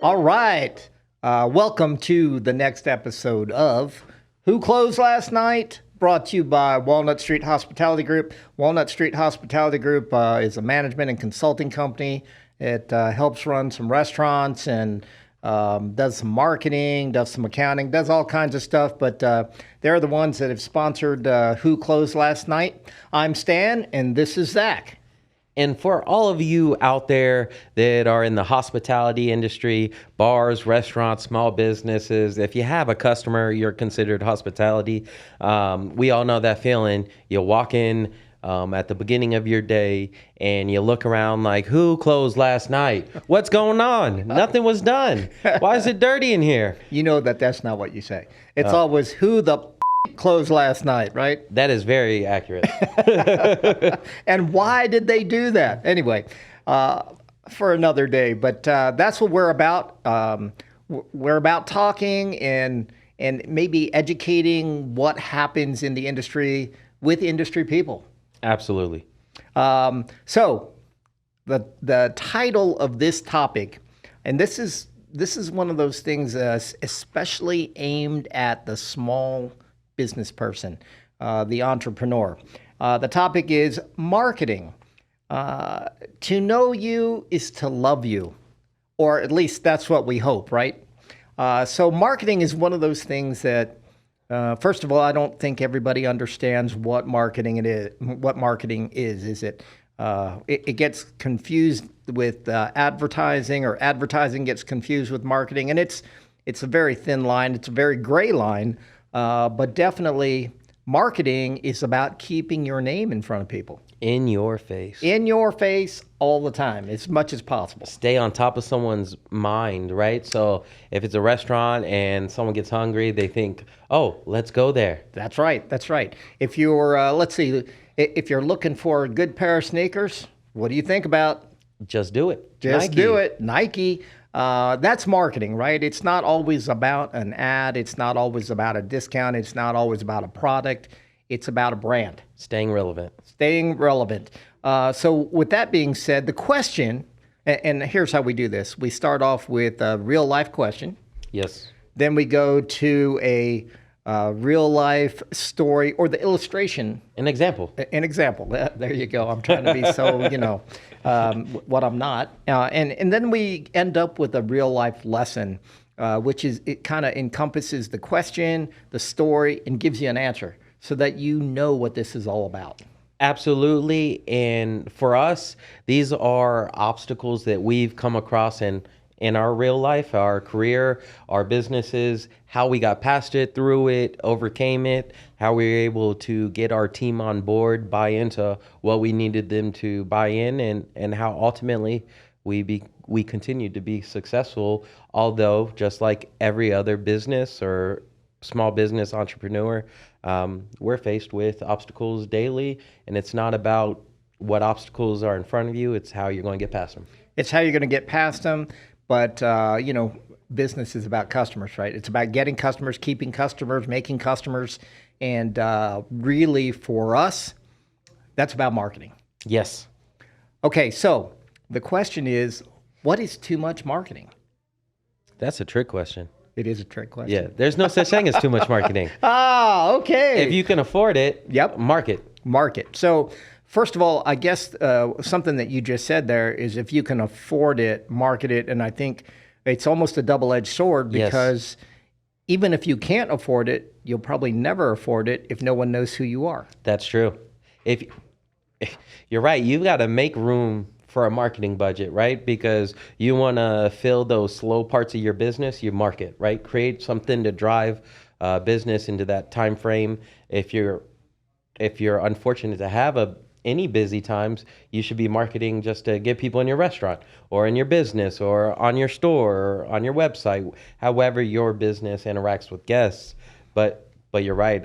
All right. Welcome to the next episode of Who Closed Last Night? Brought to you by Walnut Street Hospitality Group. Walnut Street Hospitality Group is a management and consulting company. It helps run some restaurants and does some marketing, does some accounting, does all kinds of stuff. But they're the ones that have sponsored Who Closed Last Night. I'm Stan, and this is Zach. And for all of you out there that are in the hospitality industry, bars, restaurants, small businesses, if you have a customer, you're considered hospitality. We all know that feeling. You walk in at the beginning of your day and you look around like, who closed last night? What's going on? Nothing was done. Why is it dirty in here? You know that's not what you say. It's always who the closed last night, right? That is very accurate. And why did they do that? Anyway, for another day. But that's what we're about. We're about talking and maybe educating what happens in the industry with industry people. Absolutely. So the title of this topic, and this is one of those things especially aimed at the small business person, the entrepreneur. The topic is marketing. To know you is to love you, or at least that's what we hope, right? So marketing is one of those things that, first of all, I don't think everybody understands what marketing it is. What marketing is. Is it gets confused with advertising, or advertising gets confused with marketing, and it's a very thin line. It's a very gray line. But definitely, marketing is about keeping your name in front of people. In your face. In your face all the time, as much as possible. Stay on top of someone's mind, right? So if it's a restaurant and someone gets hungry, they think, oh, let's go there. That's right. That's right. If you're, let's see, if you're looking for a good pair of sneakers, what do you think about? Just do it. Just do it. Nike. That's marketing, right? It's not always about an ad. It's not always about a discount. It's not always about a product. It's about a brand. Staying relevant. Staying relevant. So with that being said, the question, and here's how we do this. We start off with a real life question. Yes. Then we go to a real life story or the illustration. An example. An example. There you go. I'm trying to be so, what I'm not. And then we end up with a real life lesson, which is, it kind of encompasses the question, the story, and gives you an answer so that you know what this is all about. Absolutely. And for us, these are obstacles that we've come across in our real life, our career, our businesses, how we got past it, through it, overcame it, how we were able to get our team on board, buy into what we needed them to buy in, and how ultimately we continued to be successful, although just like every other business or small business entrepreneur, we're faced with obstacles daily, and it's not about what obstacles are in front of you, it's how you're going to get past them. It's how you're going to get past them. But, business is about customers, right? It's about getting customers, keeping customers, making customers. And really, for us, that's about marketing. Yes. Okay, so the question is, what is too much marketing? That's a trick question. It is a trick question. Yeah, there's no such thing as too much marketing. Okay. If you can afford it, yep, market. So first of all, I guess something that you just said there is, if you can afford it, market it. And I think it's almost a double-edged sword, because even if you can't afford it, you'll probably never afford it if no one knows who you are. That's true. If you're right, you've got to make room for a marketing budget, right? Because you want to fill those slow parts of your business, you market, right? Create something to drive business into that time frame. If you're unfortunate to have any busy times, you should be marketing just to get people in your restaurant or in your business or on your store or on your website, however your business interacts with guests. But you're right.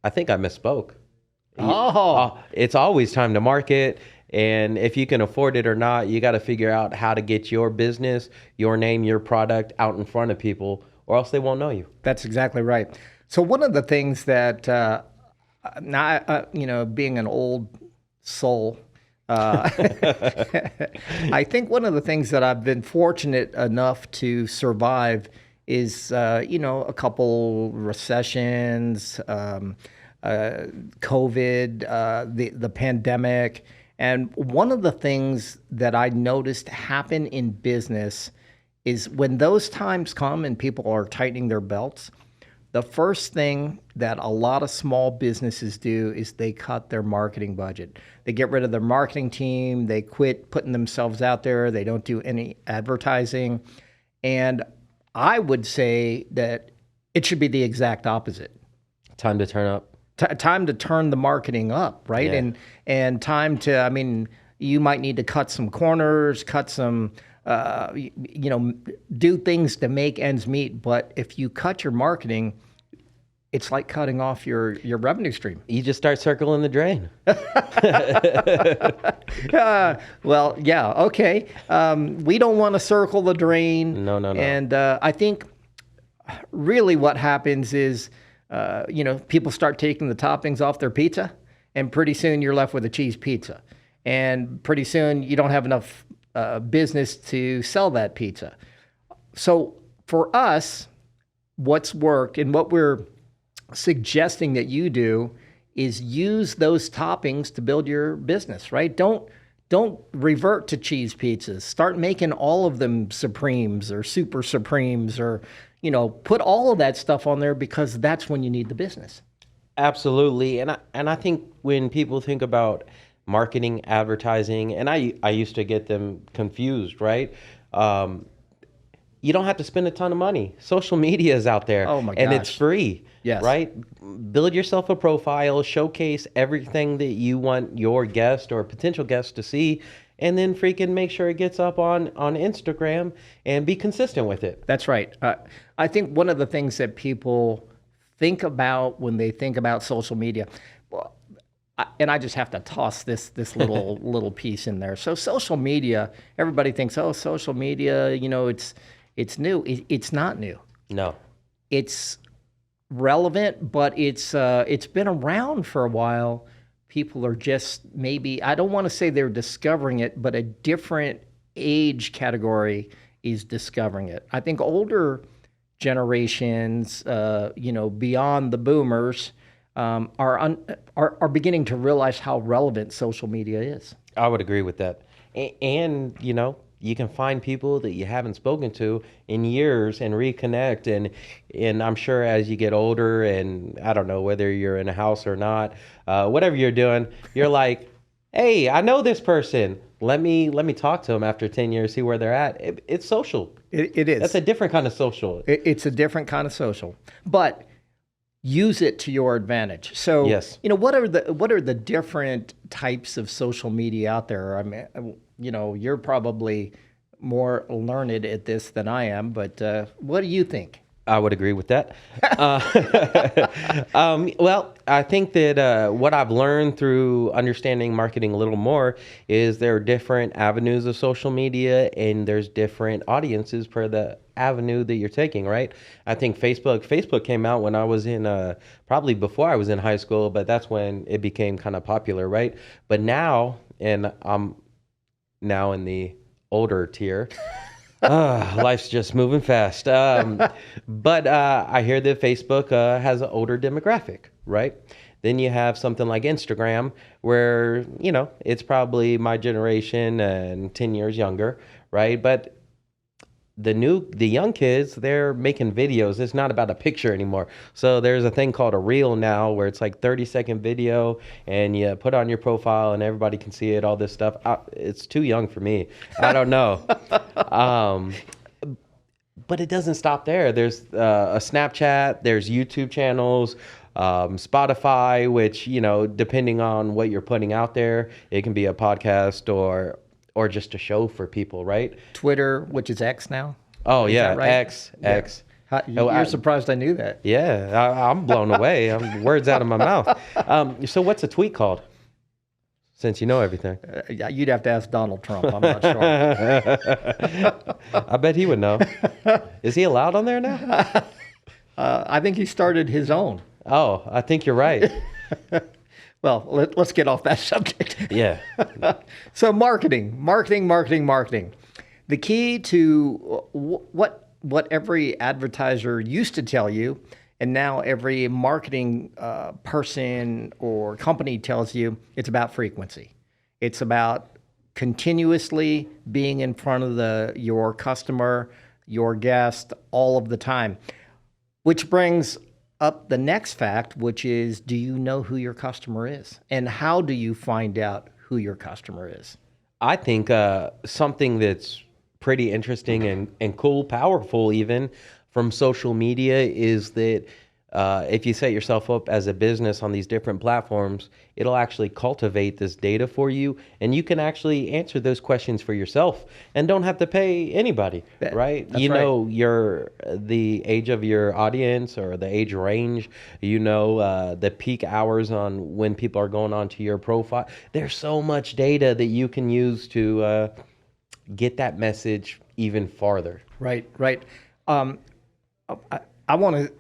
I think I misspoke. It's always time to market. And if you can afford it or not, you got to figure out how to get your business, your name, your product out in front of people, or else they won't know you. That's exactly right. So one of the things that, being an old soul, I think one of the things that I've been fortunate enough to survive is, a couple recessions, COVID, the pandemic. And one of the things that I noticed happen in business is when those times come and people are tightening their belts, the first thing that a lot of small businesses do is they cut their marketing budget. They get rid of their marketing team. They quit putting themselves out there. They don't do any advertising. And I would say that it should be the exact opposite. Time to turn up. Time to turn the marketing up, right? Yeah. And time to, I mean, you might need to cut some corners, cut some, do things to make ends meet. But if you cut your marketing, it's like cutting off your revenue stream. You just start circling the drain. Well, yeah, okay. We don't want to circle the drain. No. And I think really what happens is, people start taking the toppings off their pizza, and pretty soon you're left with a cheese pizza. And pretty soon you don't have enough business to sell that pizza. So for us, what's worked and what we're suggesting that you do is use those toppings to build your business, right? Don't revert to cheese pizzas. Start making all of them Supremes or Super Supremes, or put all of that stuff on there, because that's when you need the business. Absolutely. And I think when people think about marketing, advertising, and I used to get them confused, right? You don't have to spend a ton of money. Social media is out there. Oh my and gosh. it's free. Yes. Right? Build yourself a profile, showcase everything that you want your guest or potential guest to see, and then freaking make sure it gets up on Instagram and be consistent with it. That's right. I think one of the things that people think about when they think about social media, and I just have to toss this little piece in there. So social media, everybody thinks, oh, social media, it's new. It's not new. No. It's relevant, but it's been around for a while. People are just maybe, I don't want to say they're discovering it, but a different age category is discovering it. I think older generations, beyond the boomers, are beginning to realize how relevant social media is. I would agree with that. And you can find people that you haven't spoken to in years and reconnect. And I'm sure as you get older, and I don't know whether you're in a house or not, whatever you're doing, you're like, hey, I know this person. Let me talk to them after 10 years, see where they're at. It's social. It is. That's a different kind of social. It's a different kind of social, but use it to your advantage. So, yes. What are the different types of social media out there? I mean, you're probably more learned at this than I am, but what do you think? I would agree with that. Well, I think that what I've learned through understanding marketing a little more is there are different avenues of social media, and there's different audiences per the avenue that you're taking, right? I think Facebook came out when I was in, probably before I was in high school, but that's when it became kind of popular, right? But now, and I'm now in the older tier, life's just moving fast. But I hear that Facebook has an older demographic, right? Then you have something like Instagram, where, it's probably my generation and 10 years younger, right? But the young kids, they're making videos. It's not about a picture anymore. So there's a thing called a reel now, where it's like 30-second video, and you put on your profile and everybody can see it, all this stuff. It's too young for me. I don't know. But it doesn't stop there. There's a Snapchat, there's YouTube channels, Spotify, which, depending on what you're putting out there, it can be a podcast or just a show for people, right? Twitter, which is X now. Oh, Is yeah, that right? X. You're surprised I knew that. Yeah, I'm blown away. Words out of my mouth. So what's a tweet called? Since you know everything. You'd have to ask Donald Trump. I'm not sure. I bet he would know. Is he allowed on there now? I think he started his own. Oh, I think you're right. Well, let's get off that subject. Yeah. So marketing. The key to what every advertiser used to tell you, and now every marketing person or company tells you, it's about frequency. It's about continuously being in front of your customer, your guest, all of the time. Which brings up the next fact, which is, do you know who your customer is? And how do you find out who your customer is? I think something that's pretty interesting and cool, powerful even from social media is that if you set yourself up as a business on these different platforms, it'll actually cultivate this data for you, and you can actually answer those questions for yourself and don't have to pay anybody, right? That's you right. know the age of your audience or the age range, you know the peak hours on when people are going onto your profile. There's so much data that you can use to get that message even farther. Right. I want to,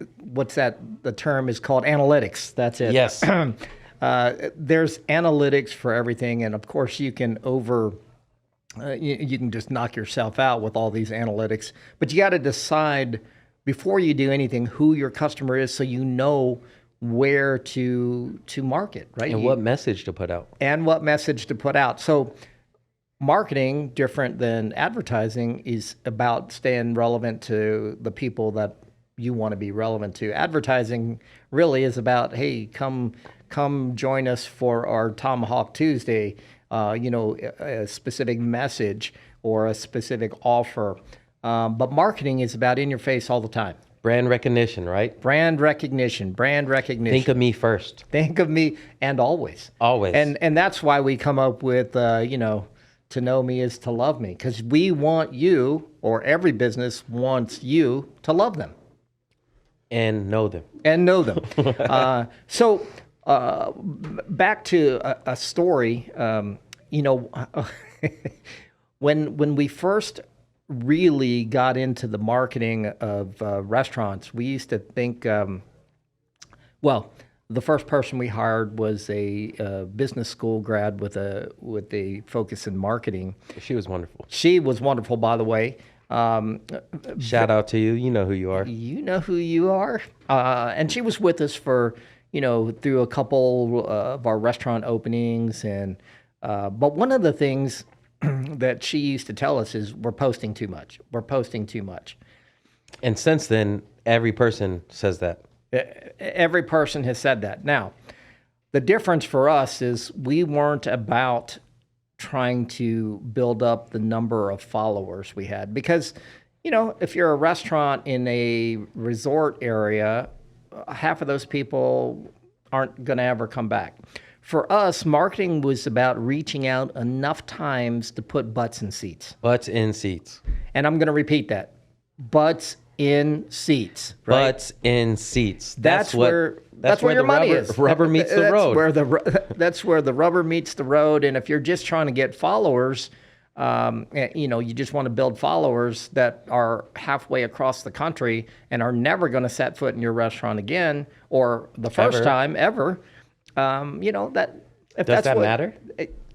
the term is called analytics. That's it. Yes. There's analytics for everything. And of course you can you can just knock yourself out with all these analytics, but you got to decide before you do anything who your customer is, so you know where to market, right? And what message to put out. So marketing, different than advertising, is about staying relevant to the people that you want to be relevant to. Advertising really is about, hey, come join us for our Tomahawk Tuesday, a specific message or a specific offer. But marketing is about in your face all the time. Brand recognition, right? Brand recognition. Think of me first. Think of me, and always. Always. And that's why we come up with, to know me is to love me, because we want you, or every business wants you to love them. And know them. So back to a story. When we first really got into the marketing of restaurants, we used to think, the first person we hired was a business school grad with a focus in marketing. She was wonderful. She was wonderful, by the way. Shout out to you. You know who you are. You know who you are. And she was with us for, through a couple of our restaurant openings. But one of the things that she used to tell us is, we're posting too much. And since then, every person says that. Every person has said that. Now, the difference for us is we weren't about trying to build up the number of followers we had, because if you're a restaurant in a resort area, half of those people aren't going to ever come back. For us, marketing was about reaching out enough times to put butts in seats. Butts in seats. And I'm going to repeat that. Butts in seats. Right? Butts in seats. That's where your money is. Rubber meets the road. That's where the rubber meets the road. And if you're just trying to get followers, you just want to build followers that are halfway across the country and are never going to set foot in your restaurant again, or the first time ever. Does that matter?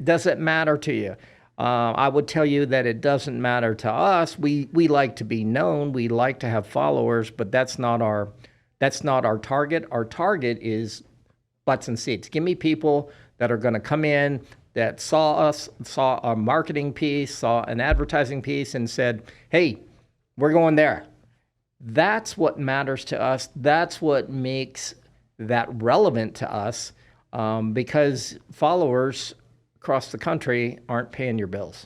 Does it matter to you? I would tell you that it doesn't matter to us. We like to be known. We like to have followers, but that's not our target. Our target is butts and seats. Give me people that are going to come in, that saw a marketing piece, saw an advertising piece, and said, hey, we're going there. That's what matters to us. That's what makes that relevant to us, because followers across the country aren't paying your bills.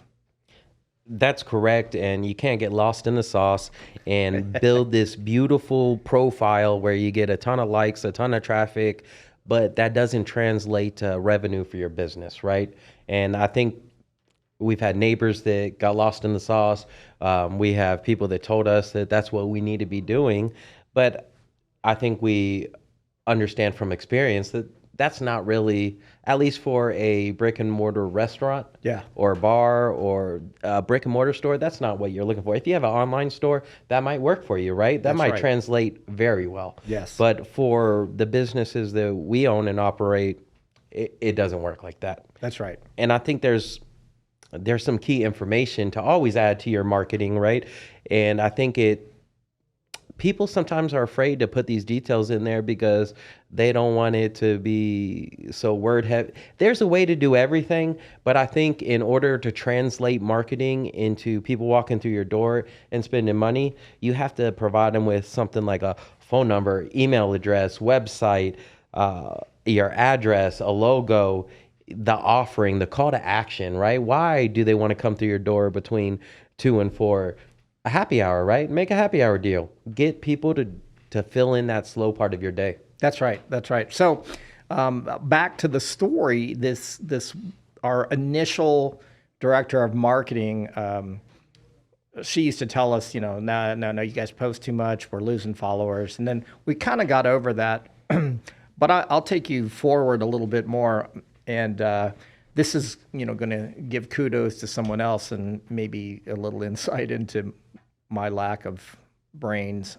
That's correct, and you can't get lost in the sauce and build this beautiful profile where you get a ton of likes, a ton of traffic, but that doesn't translate to revenue for your business, right? And I think we've had neighbors that got lost in the sauce. We have people that told us that that's what we need to be doing, but I think we understand from experience that that's not really, at least for a brick and mortar restaurant, or a bar, or a brick and mortar store, that's not what you're looking for. If you have an online store, that might work for you, right? That might translate very well. Yes. But for the businesses that we own and operate, it doesn't work like that. That's right. And I think there's some key information to always add to your marketing, right? And I think people sometimes are afraid to put these details in there because they don't want it to be so word heavy. There's a way to do everything, but I think in order to translate marketing into people walking through your door and spending money, you have to provide them with something like a phone number, email address, website, your address, a logo, the offering, the call to action, right? Why do they want to come through your door between 2 and 4? A happy hour, right? Make a happy hour deal. Get people to fill in that slow part of your day. That's right. That's right. So back to the story, this our initial director of marketing, she used to tell us, no, you guys post too much. We're losing followers. And then we kind of got over that. But I'll take you forward a little bit more. And this is, going to give kudos to someone else and maybe a little insight into my lack of brains.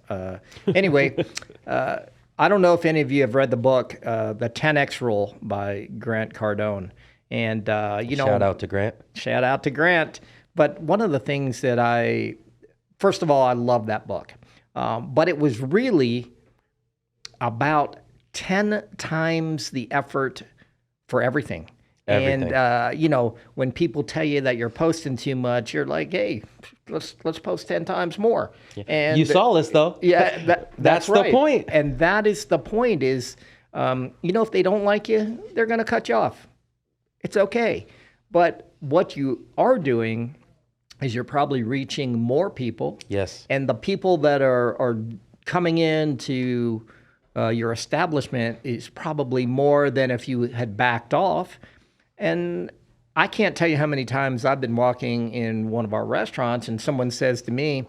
Anyway, I don't know if any of you have read the book, The 10X Rule by Grant Cardone. And, shout out to Grant. Shout out to Grant. But one of the things that first of all, I love that book. But it was really about 10 times the effort for everything. Everything. And, when people tell you that you're posting too much, you're like, hey, let's post 10 times more. Yeah. And you saw us, though. Yeah, that's the right. point. And that is the point is, if they don't like you, they're going to cut you off. It's okay. But what you are doing is you're probably reaching more people. Yes. And the people that are coming into your establishment is probably more than if you had backed off. And I can't tell you how many times I've been walking in one of our restaurants and someone says to me,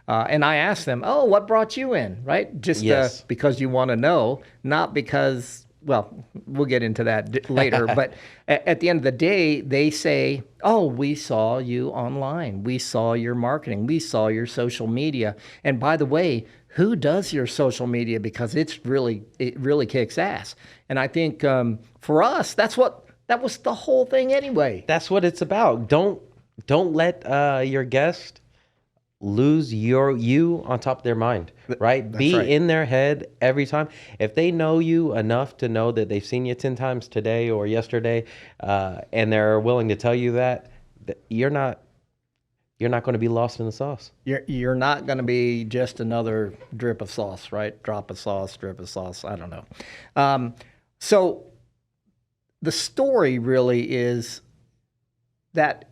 and I ask them, oh, what brought you in, right? Just Yes. because you want to know, not because, well, we'll get into that later. But at the end of the day, they say, oh, we saw you online. We saw your marketing. We saw your social media. And by the way, who does your social media? Because it really kicks ass. And I think for us, that was the whole thing anyway. That's what it's about. Don't let your guest lose you on top of their mind, right? Be right. in their head every time. If they know you enough to know that they've seen you 10 times today or yesterday, and they're willing to tell you that you're not going to be lost in the sauce. You're not going to be just another drip of sauce, right? Drop of sauce, drip of sauce. I don't know. So the story really is that,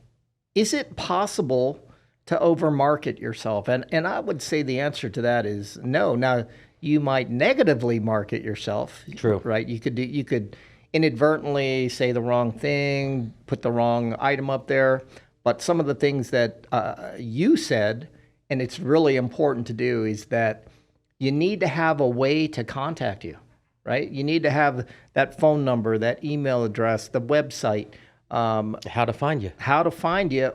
is it possible to overmarket yourself? And I would say the answer to that is no. Now, you might negatively market yourself. True. Right? You could inadvertently say the wrong thing, put the wrong item up there. But some of the things that you said, and it's really important to do, is that you need to have a way to contact you, right? You need to have that phone number, that email address, the website. How to find you.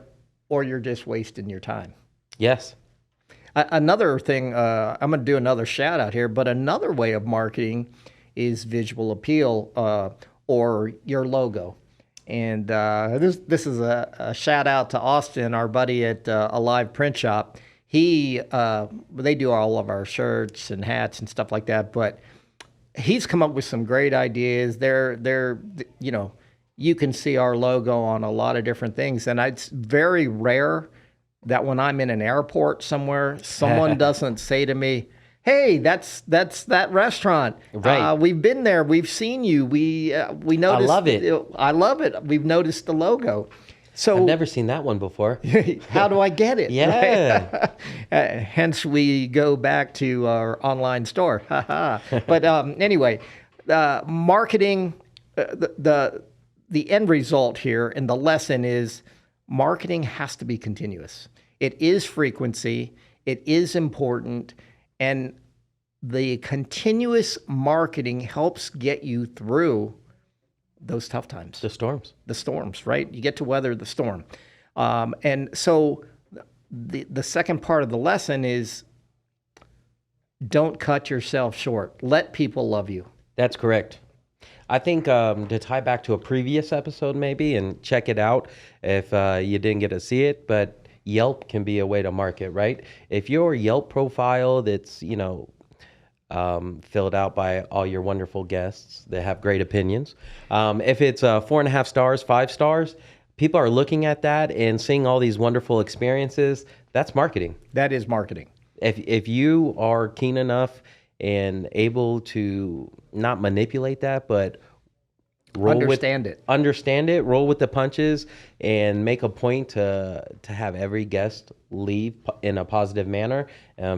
Or you're just wasting your time. Yes. Another thing, I'm going to do another shout out here, but another way of marketing is visual appeal or your logo. And this is a shout out to Austin, our buddy at Alive Print Shop. They do all of our shirts and hats and stuff like that, but he's come up with some great ideas. They're you can see our logo on a lot of different things, and it's very rare that when I'm in an airport somewhere, someone doesn't say to me, hey, that's that restaurant. Right. We've been there. We've seen you. We noticed. I love it. I love it. We've noticed the logo. So I've never seen that one before. how do I get it? Yeah. Right? Hence, we go back to our online store. But anyway, marketing, the end result here and the lesson is marketing has to be continuous. It is frequency. It is important. And the continuous marketing helps get you through those tough times. The storms, right? You get to weather the storm. And so the second part of the lesson is don't cut yourself short. Let people love you. That's correct. I think to tie back to a previous episode, maybe, and check it out if you didn't get to see it, but Yelp can be a way to market, right? If your Yelp profile that's, filled out by all your wonderful guests that have great opinions, if it's 4.5 stars, 5 stars, people are looking at that and seeing all these wonderful experiences. That's marketing. That is marketing. If you are keen enough and able to not manipulate that, but understand it, roll with the punches, and make a point to have every guest leave in a positive manner,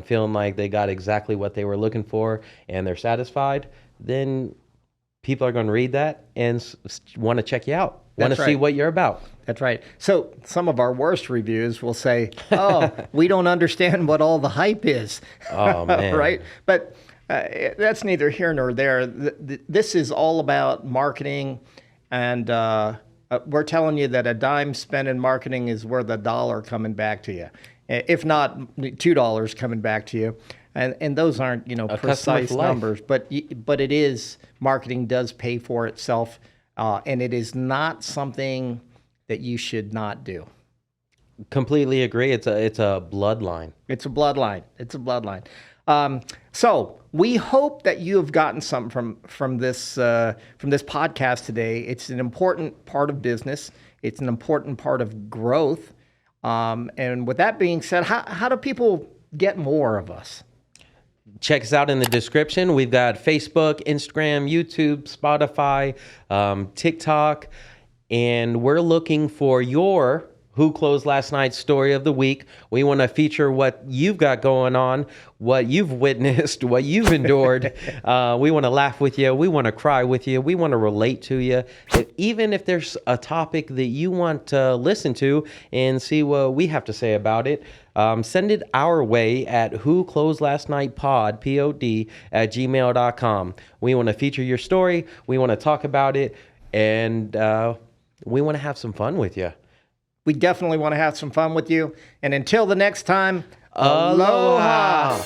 feeling like they got exactly what they were looking for and they're satisfied, then people are going to read that and want to check you out, want to see what you're about. That's right. So some of our worst reviews will say, "Oh, we don't understand what all the hype is." Oh man, right? But that's neither here nor there. This is all about marketing, and we're telling you that a dime spent in marketing is worth $1 coming back to you, if not $2 coming back to you. And those aren't precise numbers, but it is, marketing does pay for itself, and it is not something that you should not do. Completely agree. It's a bloodline. It's a bloodline. It's a bloodline. So we hope that you have gotten something from this podcast today. It's an important part of business. It's an important part of growth. And with that being said, how do people get more of us? Check us out in the description. We've got Facebook, Instagram, YouTube, Spotify, TikTok, and we're looking for your Who Closed Last Night's story of the week. We want to feature what you've got going on, what you've witnessed, what you've endured. We want to laugh with you. We want to cry with you. We want to relate to you. Even if there's a topic that you want to listen to and see what we have to say about it, send it our way at whoclosedlastnightpod, P-O-D, @gmail.com. We want to feature your story. We want to talk about it. And we want to have some fun with you. We definitely want to have some fun with you. And until the next time, aloha.